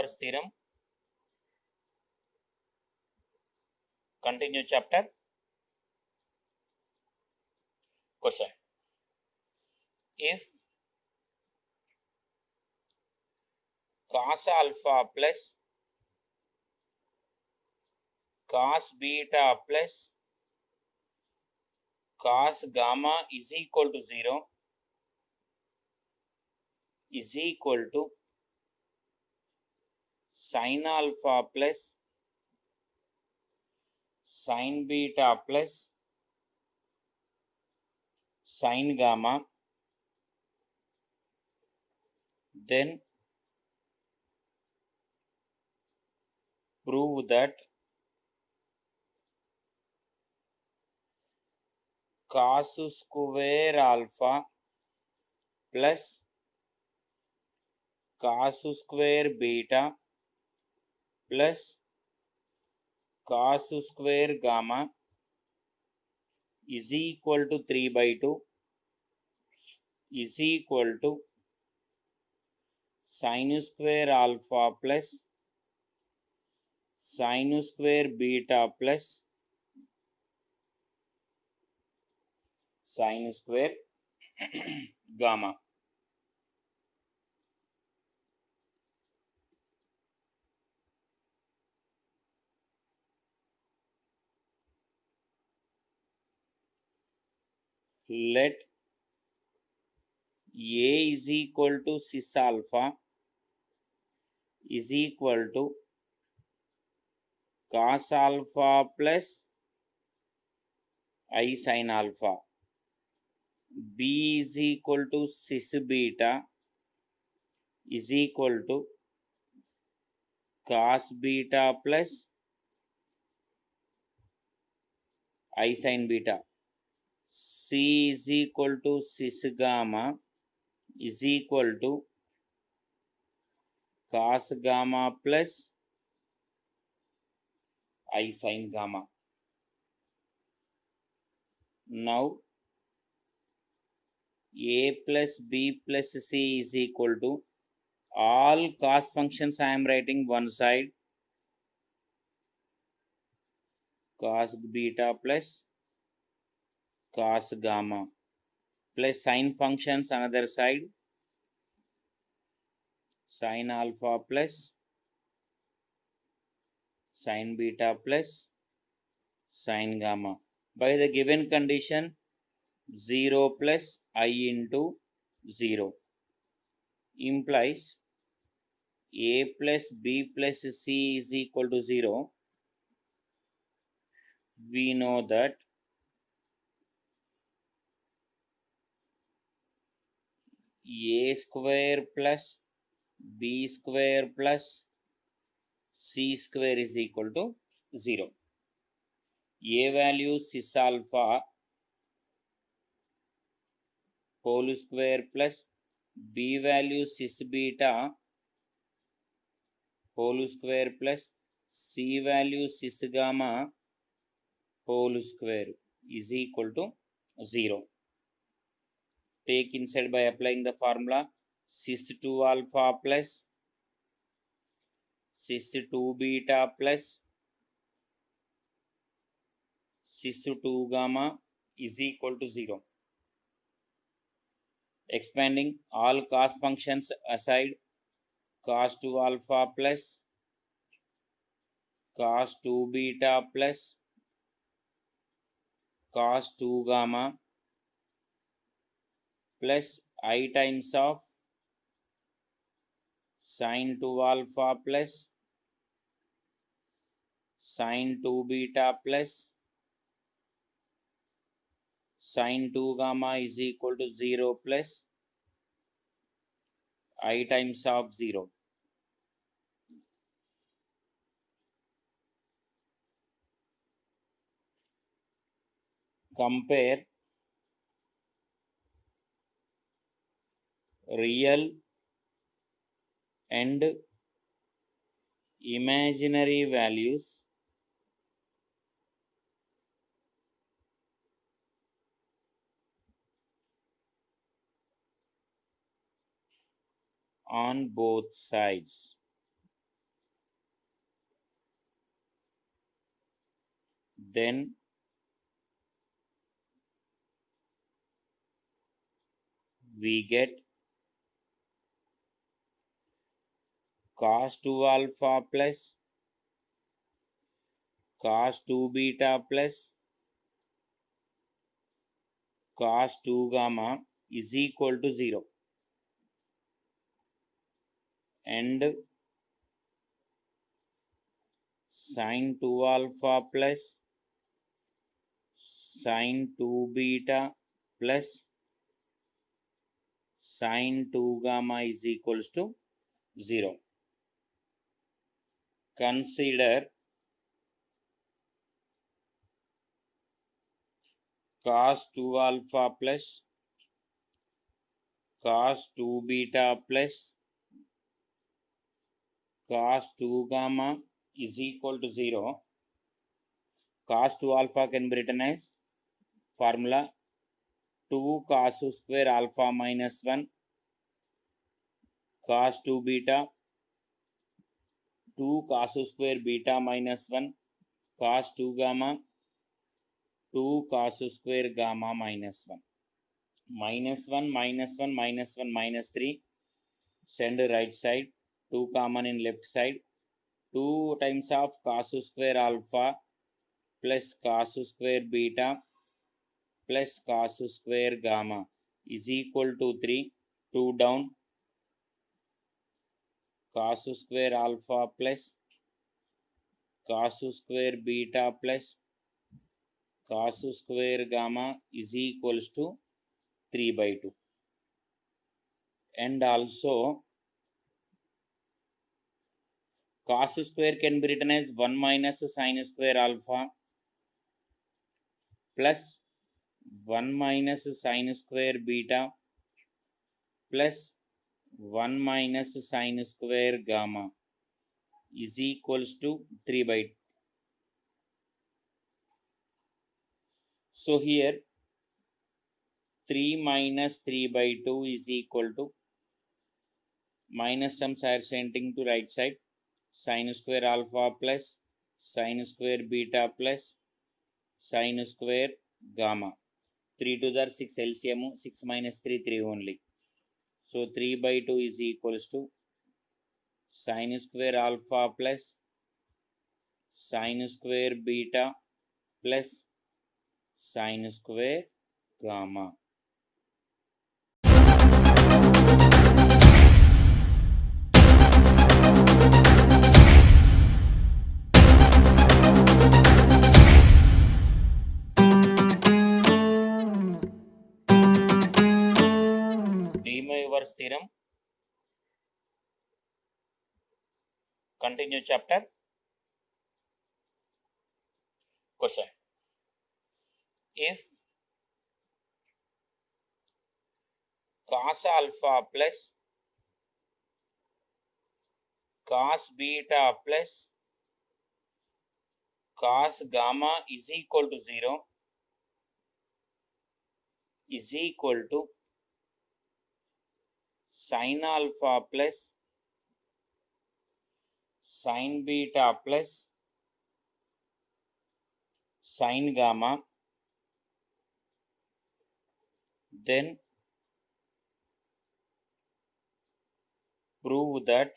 Pythagoras theorem. Continue chapter. Question. If cos alpha plus cos beta plus cos gamma is equal to 0 is equal to sin alpha plus sin beta plus sin gamma, then prove that cos square alpha plus cos square beta plus cos square gamma is equal to 3 by 2 is equal to sin square alpha plus sin square beta plus sin square gamma. Let A is equal to cis alpha is equal to cos alpha plus I sin alpha. B is equal to cis beta is equal to cos beta plus I sin beta. C is equal to cis gamma is equal to cos gamma plus I sin gamma. Now A plus B plus C is equal to all cos functions I am writing one side, cos beta plus cos gamma, plus sin functions another side, sin alpha plus sin beta plus sin gamma. By the given condition 0 plus I into 0 implies A plus B plus C is equal to 0. We know that A square plus B square plus C square is equal to 0. A value cis alpha whole square plus B value cis beta whole square plus C value cis gamma whole square is equal to 0. Take inside by applying the formula cis 2 alpha plus cis 2 beta plus cis 2 gamma is equal to 0. Expanding all cos functions aside, cos 2 alpha plus cos 2 beta plus cos 2 gamma plus I times of sin 2 alpha plus sin 2 beta plus sin 2 gamma is equal to 0 plus I times of 0. Compare real and imaginary values on both sides. then we get cos 2 alpha plus cos 2 beta plus cos 2 gamma is equal to 0, and sin 2 alpha plus sin 2 beta plus sin 2 gamma is equals to 0. Consider cos 2 alpha plus cos 2 beta plus cos 2 gamma is equal to 0. Cos 2 alpha can be written as formula 2 cos square alpha minus 1 cos 2 beta 2 cos square beta minus 1 cos 2 gamma 2 cos square gamma minus 1. Minus 1 minus 1 minus 1 minus 3, send right side, 2 common in left side, 2 times of cos square alpha plus cos square beta plus cos square gamma is equal to 3. 2 down, cos square alpha plus cos square beta plus cos square gamma is equals to 3/2. And also cos square can be written as 1 minus sin square alpha plus 1 minus sin square beta plus 1 minus sin square gamma is equals to 3/2. So here 3 minus 3/2 is equal to, minus terms are sending to right side, sin square alpha plus sin square beta plus sin square gamma. 3 to the 6 LCM, 6 minus 3, 3 only. So 3/2 is equals to sin square alpha plus sin square beta plus sin square gamma. De-Moivre's theorem. Continue chapter. Question: if cos alpha plus cos beta plus cos gamma is equal to 0, is equal to sin alpha plus sin beta plus sin gamma, then prove that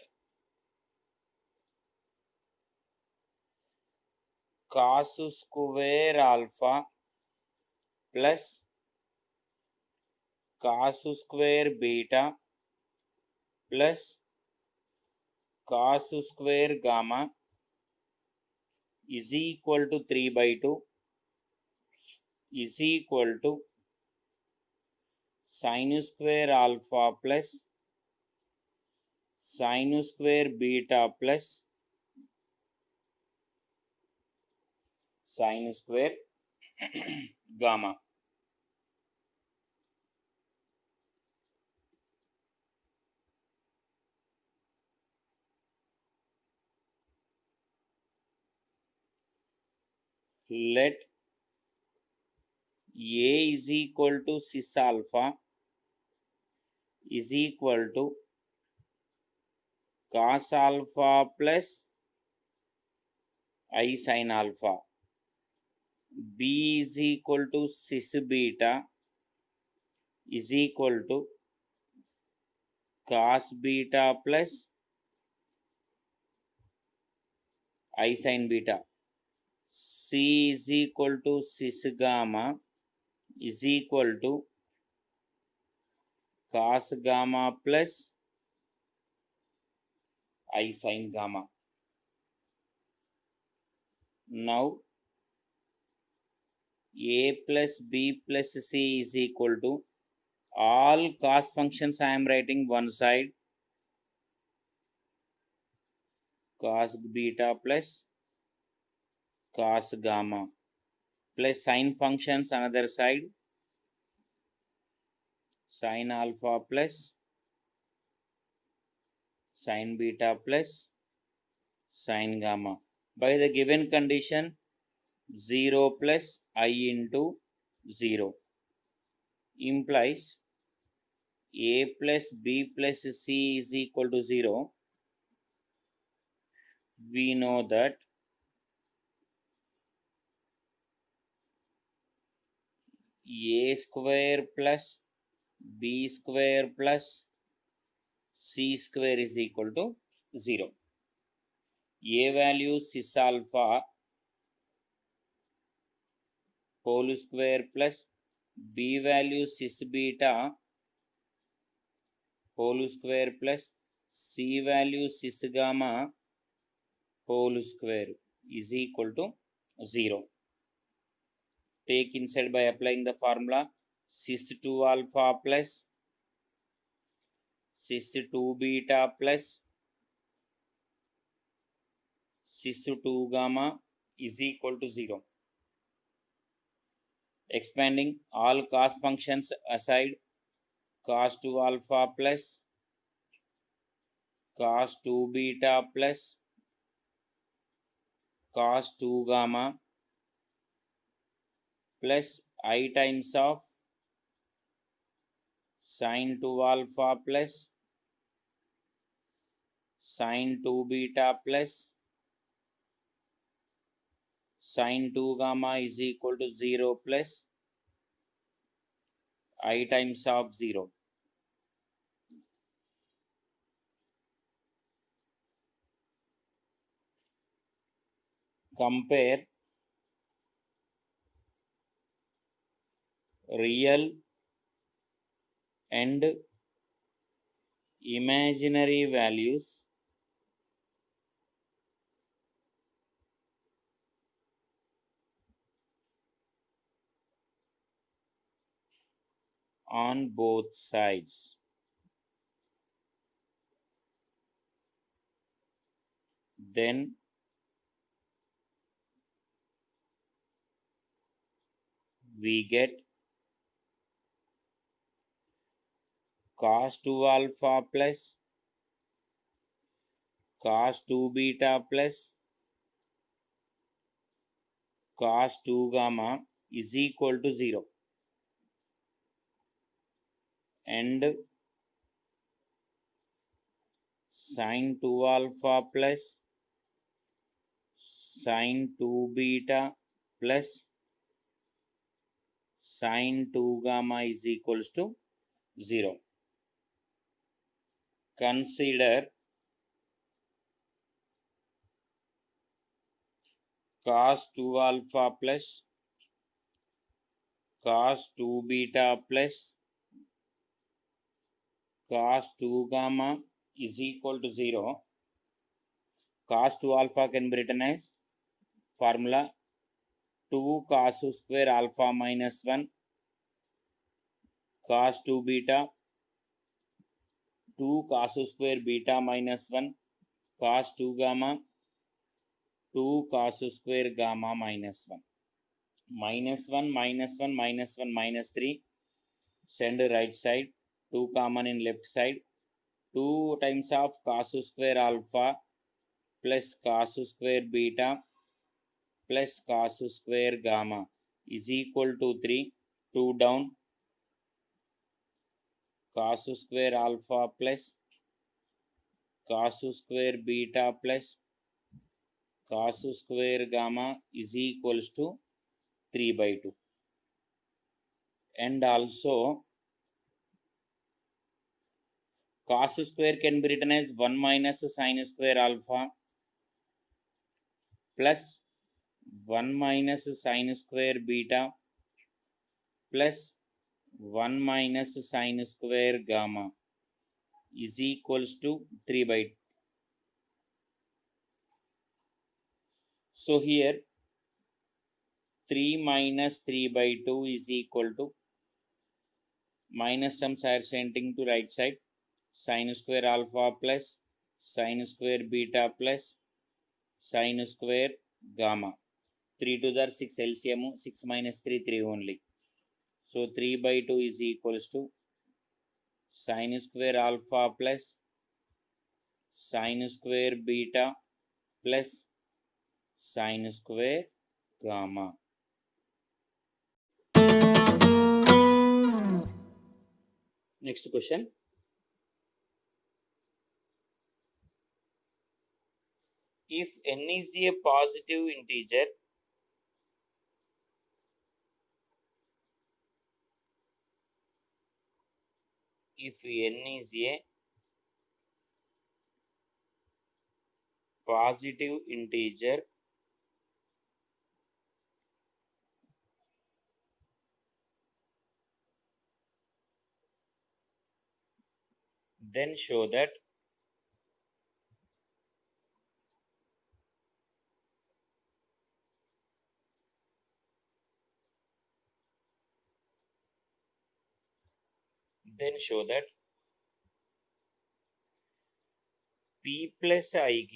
cos square alpha plus cos square beta plus cos square gamma is equal to 3/2 is equal to sin square alpha plus sin square beta plus sin square gamma. Let A is equal to cis alpha is equal to cos alpha plus I sin alpha. B is equal to cis beta is equal to cos beta plus I sin beta. C is equal to cis gamma is equal to cos gamma plus I sin gamma. Now A plus B plus C is equal to all cos functions I am writing one side, cos beta plus cos gamma, plus sin functions another side, sin alpha plus sin beta plus sin gamma. By the given condition 0 plus I into 0 implies A plus B plus C is equal to 0. We know that A square plus B square plus C square is equal to 0. A value cis alpha whole square plus B value cis beta whole square plus C value cis gamma whole square is equal to 0. Take inside by applying the formula cis 2 alpha plus cis 2 beta plus cis 2 gamma is equal to 0. Expanding all cos functions aside, cos 2 alpha plus cos 2 beta plus cos 2 gamma plus I times of sin 2 alpha plus sin 2 beta plus sin 2 gamma is equal to 0 plus I times of 0. Compare real and imaginary values on both sides. Then we get cos 2 alpha plus cos 2 beta plus cos 2 gamma is equal to 0, and sin 2 alpha plus sin 2 beta plus sin 2 gamma is equals to 0. Consider cos 2 alpha plus cos 2 beta plus cos 2 gamma is equal to 0. Cos 2 alpha can be written as formula 2 cos square alpha minus 1 cos 2 beta 2 cos square beta minus 1 cos 2 gamma 2 cos square gamma minus 1. Minus 1 minus 1 minus 1 minus 3, send right side, 2 common in left side, 2 times of cos square alpha plus cos square beta plus cos square gamma is equal to 3. 2 down, cos square alpha plus cos square beta plus cos square gamma is equals to 3/2. And also cos square can be written as 1 minus sin square alpha plus 1 minus sin square beta plus 1 minus sin square gamma is equals to 3/2. So here 3 minus 3/2 is equal to, minus terms are sending to right side, sin square alpha plus sin square beta plus sin square gamma. 3 to the 6 LCM, 6 minus 3, 3 only. So 3/2 is equals to sin square alpha plus sin square beta plus sin square gamma. Next question. If n is a positive integer, if n is a positive integer, then show that p plus iq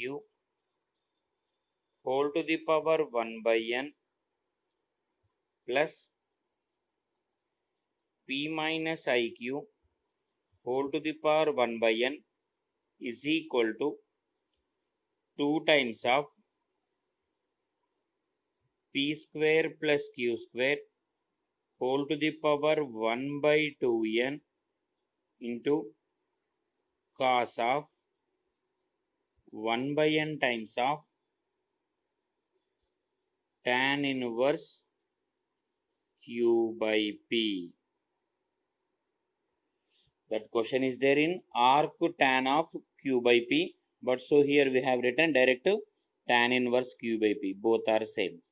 whole to the power 1 by n plus p minus iq whole to the power 1 by n is equal to 2 times of p square plus q square whole to the power 1 by 2n into cos of 1 by n times of tan inverse q by p. That question is there in arc tan of q by p, but so here we have written direct tan inverse q by p. Both are same.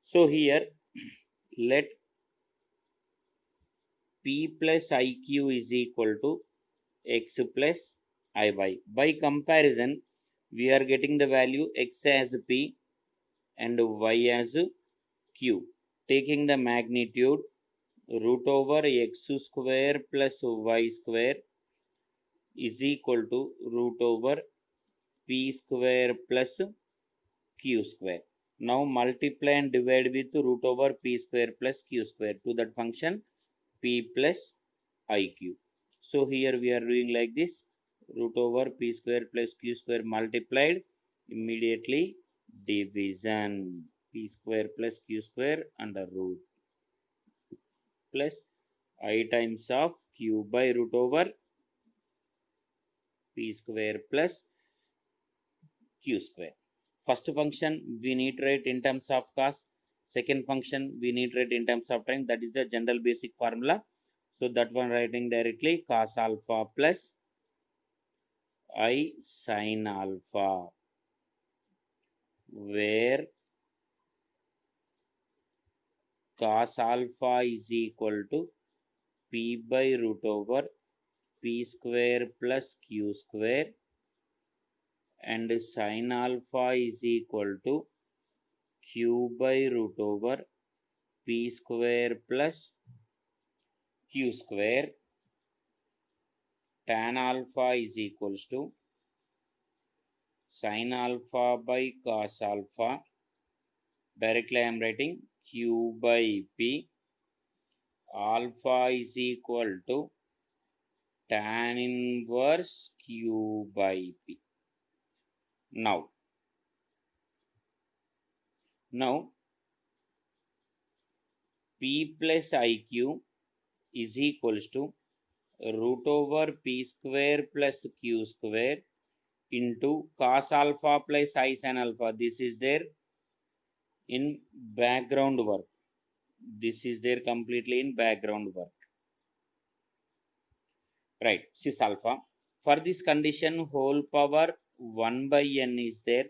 So here let p plus iq is equal to x plus iy. By comparison, we are getting the value x as p and y as q. Taking the magnitude, root over x square plus y square is equal to root over p square plus q square. Now multiply and divide with root over p square plus q square to that function p plus iq. So here we are doing like this, root over p square plus q square multiplied, immediately division, p square plus q square under root plus I times of q by root over p square plus q square. First function we need to write in terms of cos, second function we need to write in terms of time. That is the general basic formula. So that one writing directly cos alpha plus I sin alpha, where cos alpha is equal to p by root over p square plus q square and sin alpha is equal to q by root over p square plus q square. Tan alpha is equals to sin alpha by cos alpha. Directly I am writing q by p. Alpha is equal to tan inverse q by p. Now p plus iq is equals to root over p square plus q square into cos alpha plus I sin alpha. This is there in background work. This is there completely in background work. Right, cis alpha. For this condition, whole power 1 by n is there.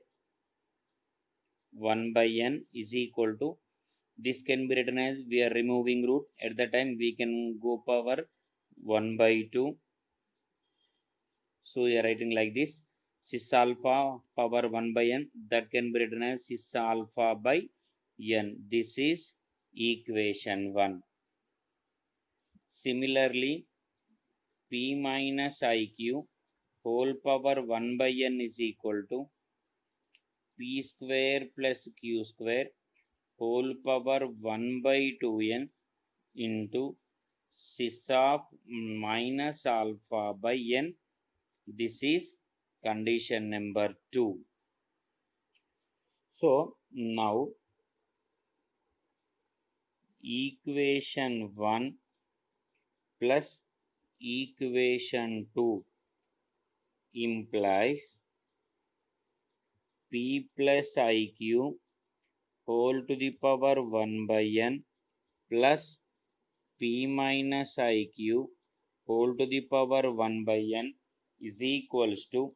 1 by n is equal to, this can be written as, we are removing root, at the time we can go power 1 by 2. So we are writing like this, cis alpha power 1 by n, that can be written as cis alpha by n. This is equation 1. Similarly, p minus iq whole power 1 by n is equal to p square plus q square whole power 1 by 2n into cis of minus alpha by n. This is condition number 2. So now equation 1 plus equation 2 implies p plus iq whole to the power 1 by n plus p minus iq whole to the power 1 by n is equals to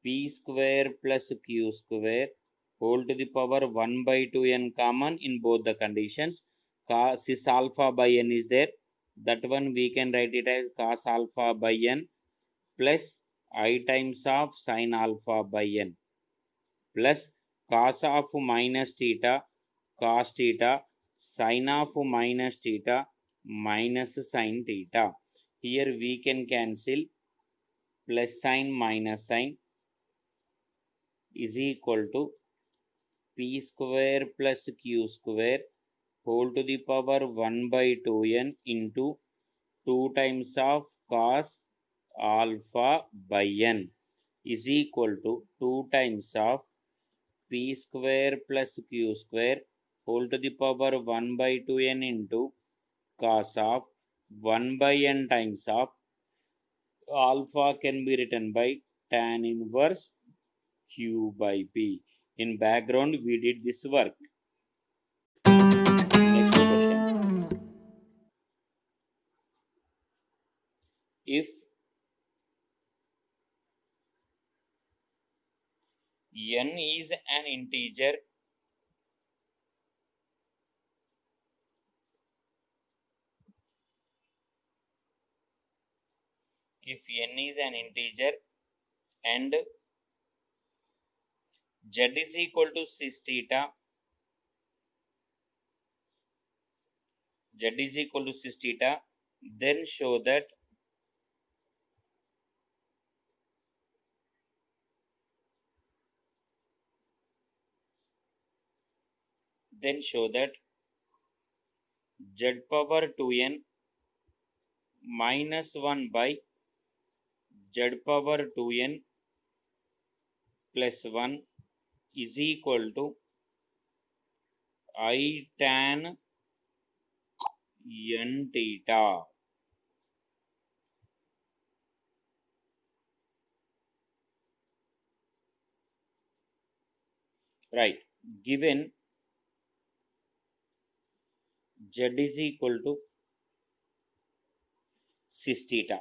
p square plus q square whole to the power 1 by 2n common in both the conditions. Cis alpha by n is there, that one we can write it as cos alpha by n plus I times of sin alpha by n plus cos of minus theta cos theta sin of minus theta minus sin theta. Here we can cancel, plus sin minus sin is equal to p square plus q square whole to the power 1 by 2n into 2 times of cos alpha by n is equal to 2 times of p square plus q square whole to the power 1 by 2n into cos of 1 by n times of alpha can be written by tan inverse q by p. In background we did this work. Next question. If n is an integer and z is equal to cis theta, then show that z power 2n minus 1 by z power 2n plus 1 is equal to I tan n theta. Right, given z is equal to cis theta,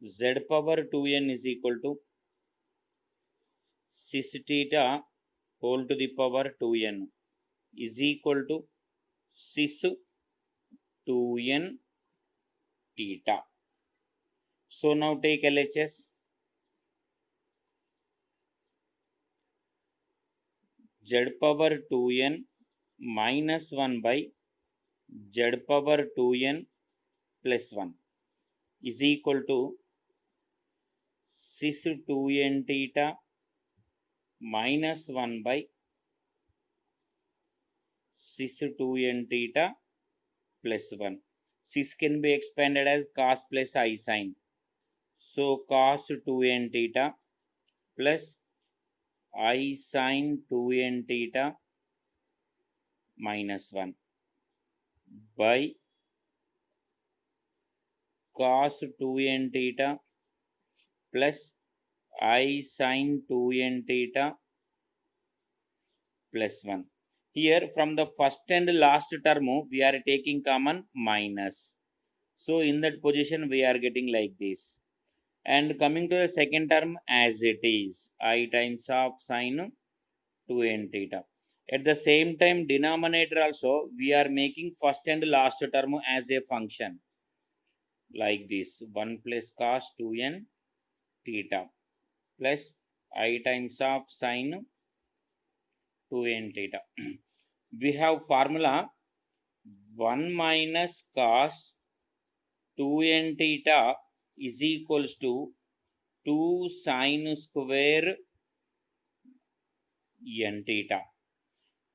z power 2n is equal to cis theta whole to the power 2n is equal to cis 2n theta. So now take LHS. Z power 2n minus 1 by z power 2n plus 1 is equal to cis 2n theta minus 1 by cis 2n theta plus 1. Cis can be expanded as cos plus I sin. So cos 2n theta plus I sin 2n theta minus 1 by cos 2n theta plus I sin 2n theta plus 1. Here from the first and last term we are taking common minus. So in that position we are getting like this. And coming to the second term as it is, I times of sine 2n theta. At the same time denominator also we are making first and last term as a function like this, 1 plus cos 2n theta plus I times of sine 2n theta. We have formula 1 minus cos 2n theta is equals to 2 sine square n theta,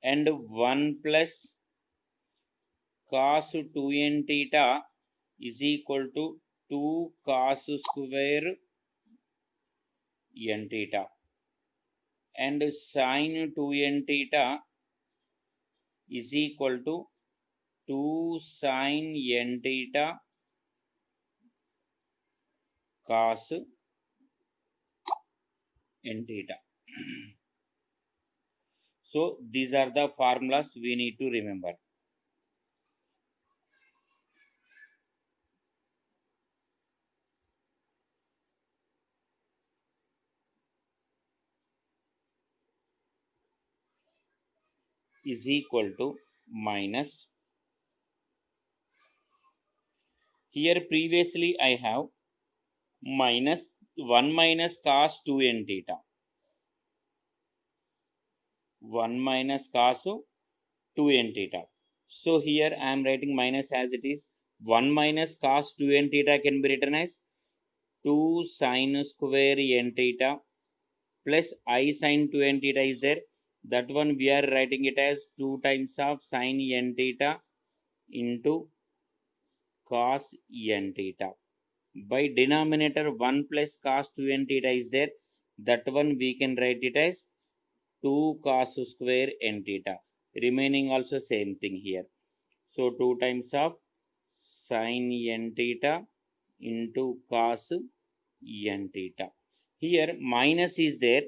and 1 plus cos 2n theta is equal to 2 cos square n theta, and sine 2n theta is equal to 2 sine n theta cos n theta. So these are the formulas we need to remember. Is equal to minus. Here previously I have minus 1 minus cos 2n theta. 1 minus cos 2n theta. So here I am writing minus as it is. 1 minus cos 2n theta can be written as 2 sine square n theta plus I sin 2n theta is there. That one we are writing it as 2 times of sine n theta into cos n theta. By denominator 1 plus cos 2n theta is there. That one we can write it as 2 cos square n theta. Remaining also same thing here. So 2 times of sin n theta into cos n theta. Here minus is there.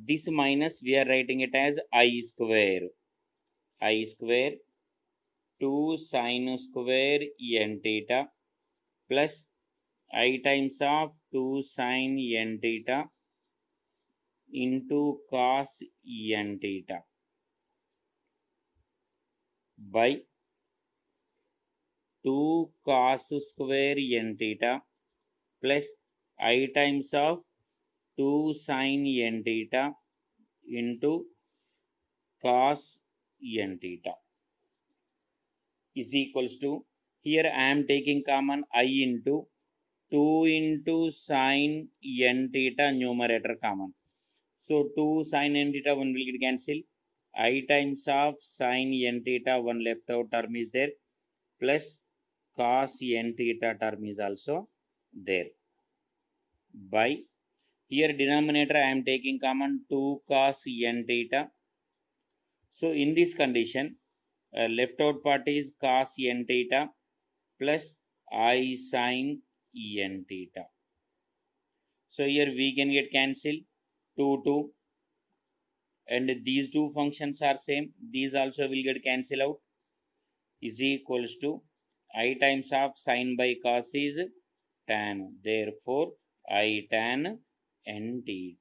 This minus we are writing it as I square. I square 2 sin square n theta plus I times of 2 sin n theta into cos n theta by 2 cos square n theta plus I times of 2 sin n theta into cos n theta is equals to, here I am taking common I into 2 into sin n theta numerator common. So 2 sin n theta 1 will get cancel. I times of sin n theta 1 left out term is there plus cos n theta term is also there by, here denominator I am taking common 2 cos n theta. So in this condition left out part is cos n theta plus I sin n theta. So here we can get cancel 2 and these two functions are same. These also will get cancel out is equals to I times of sin by cos is tan. Therefore I tan n theta.